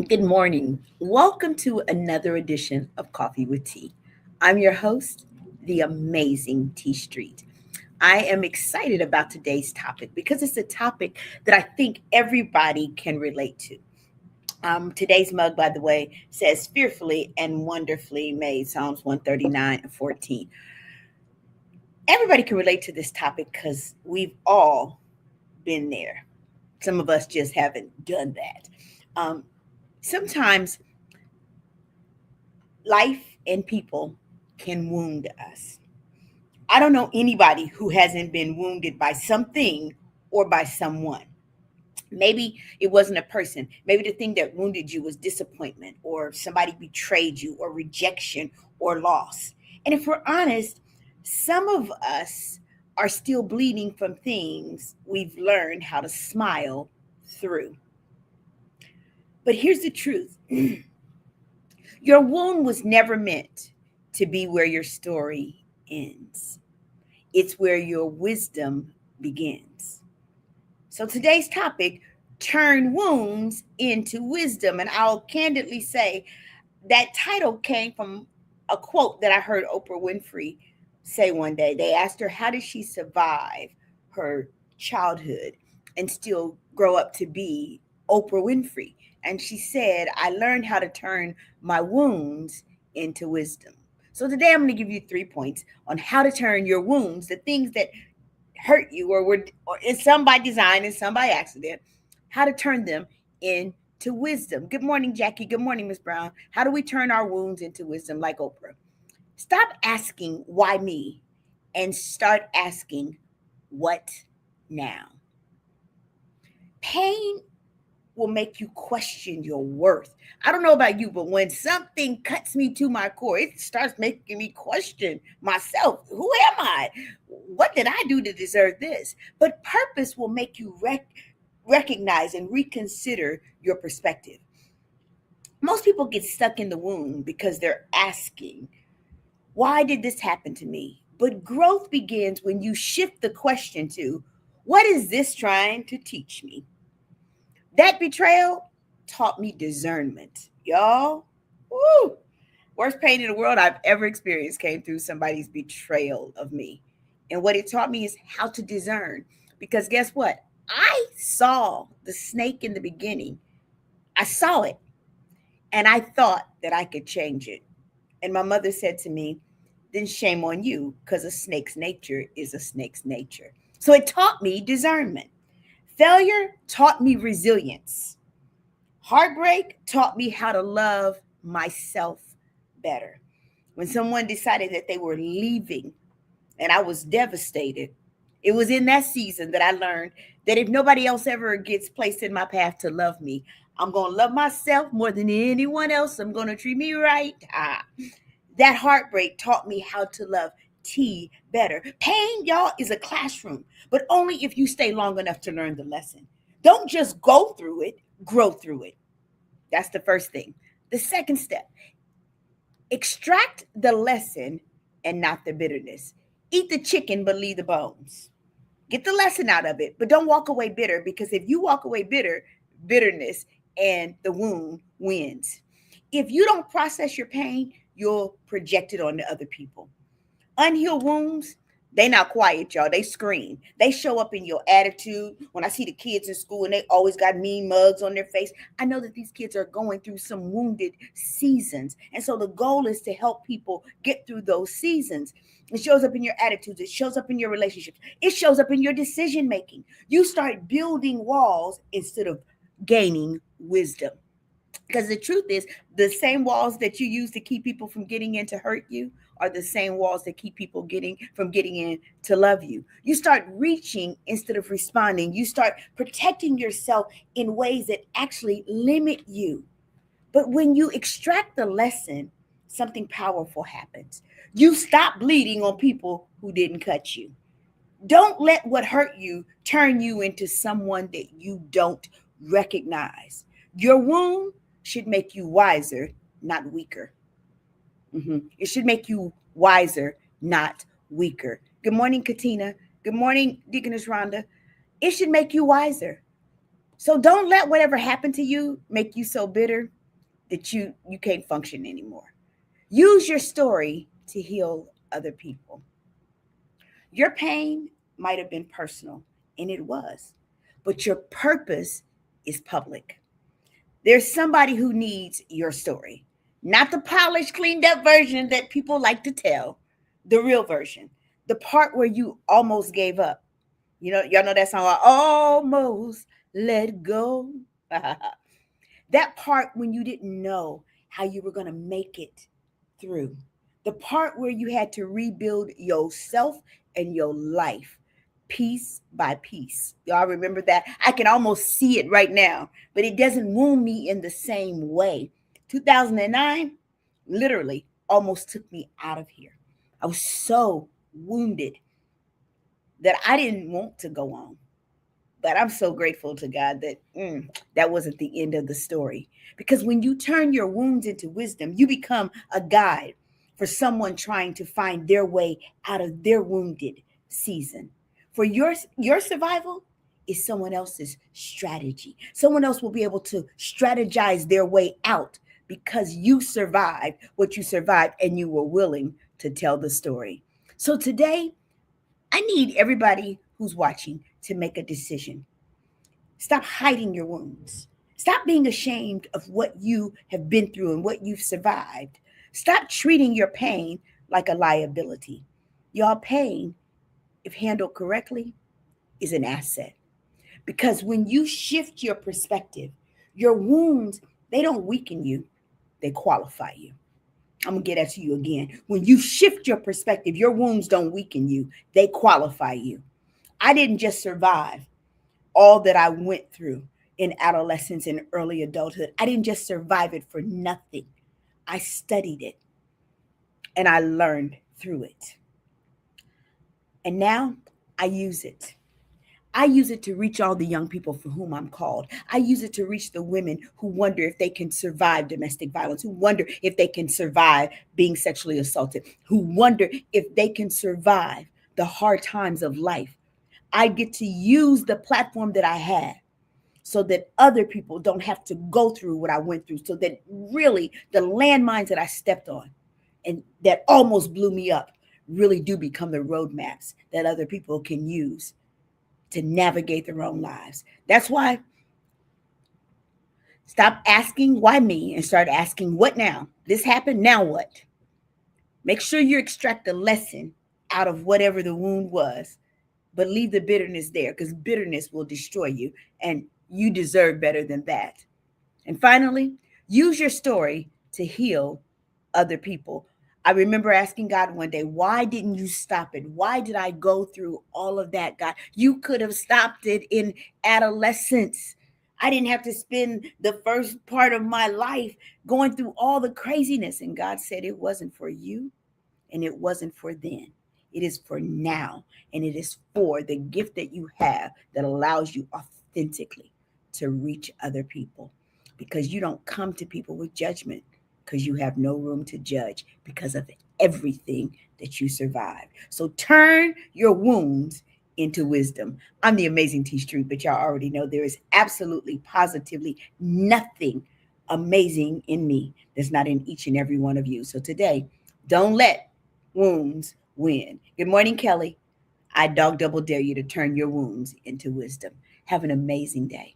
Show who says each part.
Speaker 1: Good morning. Welcome to another edition of Coffee with Tea. I'm your host, the amazing T Street. I am excited about today's topic because it's a topic that I think everybody can relate to. Today's mug, by the way, says fearfully and wonderfully made, Psalms 139 and 14. Everybody can relate to this topic because we've all been there. Some of us just haven't done that. Sometimes life and people can wound us. I don't know anybody who hasn't been wounded by something or by someone. Maybe it wasn't a person. Maybe the thing that wounded you was disappointment, or somebody betrayed you, or rejection, or loss. And if we're honest, some of us are still bleeding from things we've learned how to smile through. But here's the truth. Your wound was never meant to be where your story ends. It's where your wisdom begins. So today's topic, turn wounds into wisdom. And I'll candidly say that title came from a quote that I heard Oprah Winfrey say one day. They asked her, how did she survive her childhood and still grow up to be Oprah Winfrey? And she said, I learned how to turn my wounds into wisdom. So today I'm going to give you 3 points on how to turn your wounds, the things that hurt you or it's some by design and some by accident, how to turn them into wisdom. Good morning, Jackie. Good morning, Miss Brown. How do we turn our wounds into wisdom like Oprah? Stop asking why me and start asking what now. Pain will make you question your worth. I don't know about you, but when something cuts me to my core, it starts making me question myself. Who am I? What did I do to deserve this? But purpose will make you recognize and reconsider your perspective. Most people get stuck in the wound because they're asking, why did this happen to me? But growth begins when you shift the question to, what is this trying to teach me? That betrayal taught me discernment, y'all. Woo! Worst pain in the world I've ever experienced came through somebody's betrayal of me. And what it taught me is how to discern. Because guess what? I saw the snake in the beginning. I saw it. And I thought that I could change it. And my mother said to me, then shame on you, because a snake's nature is a snake's nature. So it taught me discernment. Failure taught me resilience. Heartbreak taught me how to love myself better. When someone decided that they were leaving and I was devastated, it was in that season that I learned that if nobody else ever gets placed in my path to love me, I'm going to love myself more than anyone else. I'm going to treat me right. That heartbreak taught me how to love T better. Pain, y'all, is a classroom, but only if you stay long enough to learn the lesson. Don't just go through it, grow through it. That's the first thing. The second step, extract the lesson and not the bitterness. Eat the chicken, but leave the bones. Get the lesson out of it, but don't walk away bitter, because if you walk away bitter, bitterness and the wound wins. If you don't process your pain, you'll project it onto other people. Unhealed wounds, they not quiet, y'all. They scream. They show up in your attitude. When I see the kids in school and they always got mean mugs on their face, I know that these kids are going through some wounded seasons. And so the goal is to help people get through those seasons. It shows up in your attitudes. It shows up in your relationships. It shows up in your decision making. You start building walls instead of gaining wisdom. Because the truth is, the same walls that you use to keep people from getting in to hurt you are the same walls that keep people getting in to love you. You start reaching instead of responding. You start protecting yourself in ways that actually limit you. But when you extract the lesson, something powerful happens. You stop bleeding on people who didn't cut you. Don't let what hurt you turn you into someone that you don't recognize. Your wound should make you wiser, not weaker. It should make you wiser, not weaker. Good morning, Katina. Good morning, Deaconess Rhonda. It should make you wiser. So don't let whatever happened to you make you so bitter. that you can't function anymore. Use your story to heal other people. Your pain might have been personal, and it was, but your purpose is public. There's somebody who needs your story, not the polished, cleaned up version that people like to tell, the real version, the part where you almost gave up. You know, y'all know that song, I almost let go. That part when you didn't know how you were going to make it through. The part where you had to rebuild yourself and your life piece by piece. Y'all remember that? I can almost see it right now, but it doesn't wound me in the same way. 2009 literally almost took me out of here. I was so wounded that I didn't want to go on. But I'm so grateful to God that that wasn't the end of the story. Because when you turn your wounds into wisdom, you become a guide for someone trying to find their way out of their wounded season. For your survival is someone else's strategy. Someone else will be able to strategize their way out because you survived what you survived and you were willing to tell the story. So today, I need everybody who's watching to make a decision. Stop hiding your wounds. Stop being ashamed of what you have been through and what you've survived. Stop treating your pain like a liability. Your pain, if handled correctly, is an asset. Because when you shift your perspective, your wounds, they don't weaken you, they qualify you. I'm going to get that to you again. When you shift your perspective, your wounds don't weaken you, they qualify you. I didn't just survive all that I went through in adolescence and early adulthood. I didn't just survive it for nothing. I studied it and I learned through it. And now I use it. I use it to reach all the young people for whom I'm called. I use it to reach the women who wonder if they can survive domestic violence, who wonder if they can survive being sexually assaulted, who wonder if they can survive the hard times of life. I get to use the platform that I have so that other people don't have to go through what I went through, so that really the landmines that I stepped on and that almost blew me up really do become the roadmaps that other people can use to navigate their own lives. That's why stop asking why me and start asking what now? This happened, now what? Make sure you extract a lesson out of whatever the wound was, but leave the bitterness there because bitterness will destroy you and you deserve better than that. And finally, use your story to heal other people. I remember asking God one day, why didn't you stop it? Why did I go through all of that, God? You could have stopped it in adolescence. I didn't have to spend the first part of my life going through all the craziness. And God said it wasn't for you and it wasn't for then. It is for now. And it is for the gift that you have that allows you authentically to reach other people. Because you don't come to people with judgment, because you have no room to judge because of everything that you survived. So turn your wounds into wisdom. I'm the amazing T Street, but y'all already know there is absolutely, positively nothing amazing in me that's not in each and every one of you. So today, don't let wounds win. Good morning, Kelly. I dog double dare you to turn your wounds into wisdom. Have an amazing day.